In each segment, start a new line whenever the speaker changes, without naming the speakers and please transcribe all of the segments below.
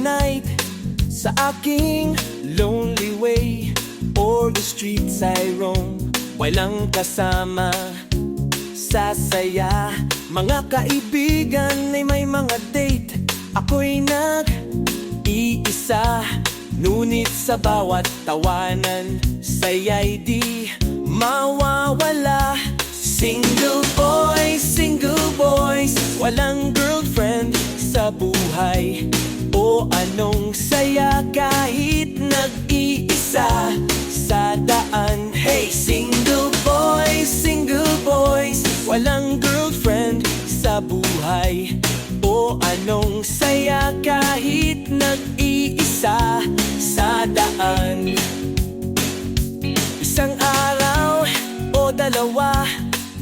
night sa aking lonely way, or the streets I roam, walang kasama sa saya. Mga kaibigan ay may mga date, ako'y nag-iisa. Ngunit sa bawat tawanan, saya'y di mawawala. Single boys, walang girlfriend sa buhay. O anong saya kahit nag-iisa sa daan. Hey, single boys, walang girlfriend sa buhay. O anong saya kahit nag-iisa sa daan. Isang araw o dalawa,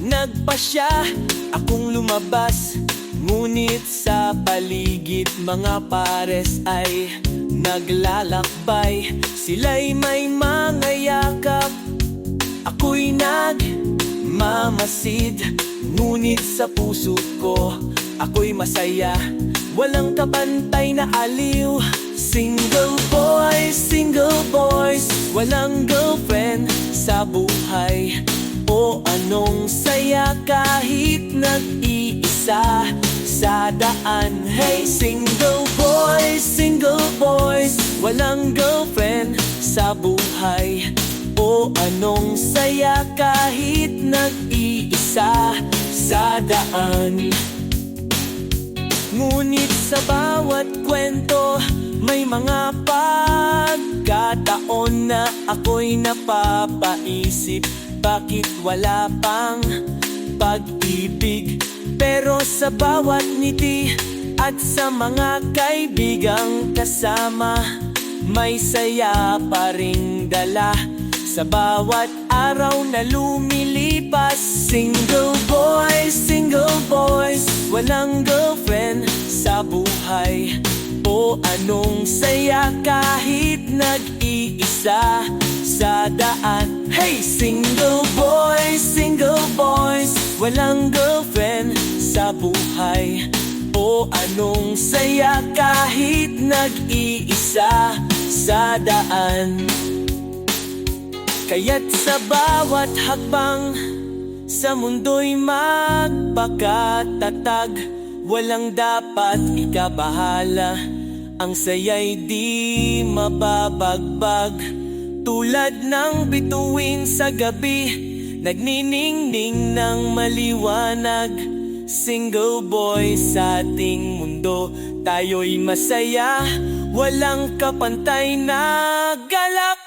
nagpasya akong lumabas. Ngunit sa paligid mga pares ay naglalakbay. Sila'y may mga yakap, ako'y nagmamasid. Ngunit sa puso ko, ako'y masaya, walang kabantay na aliw. Single boys, walang girlfriend sa buhay. O anong saya kahit nag-iisa sa daan. Hey, single boys, walang girlfriend sa buhay. O anong saya kahit nag-iisa sa daan. Ngunit sa bawat kwento, may mga pagkataon na ako'y napapaisip, bakit wala pang pag-ibig? Pero sa bawat ngiti at sa mga kaibigang kasama, may saya pa ring dala sa bawat araw na lumilipas. Single boys, walang girlfriend sa buhay. O anong saya kahit nag-iisa sa daan. Hey, single boys, walang girlfriend sa buhay. O anong saya kahit nag-iisa sa daan. Kaya't sa bawat hakbang sa mundo'y magpakatatag, walang dapat ikabahala, ang saya'y di mababagbag. Tulad ng bituin sa gabi, nagniningning ng maliwanag. Single boy sa ating mundo, tayo'y masaya, walang kapantay na galak.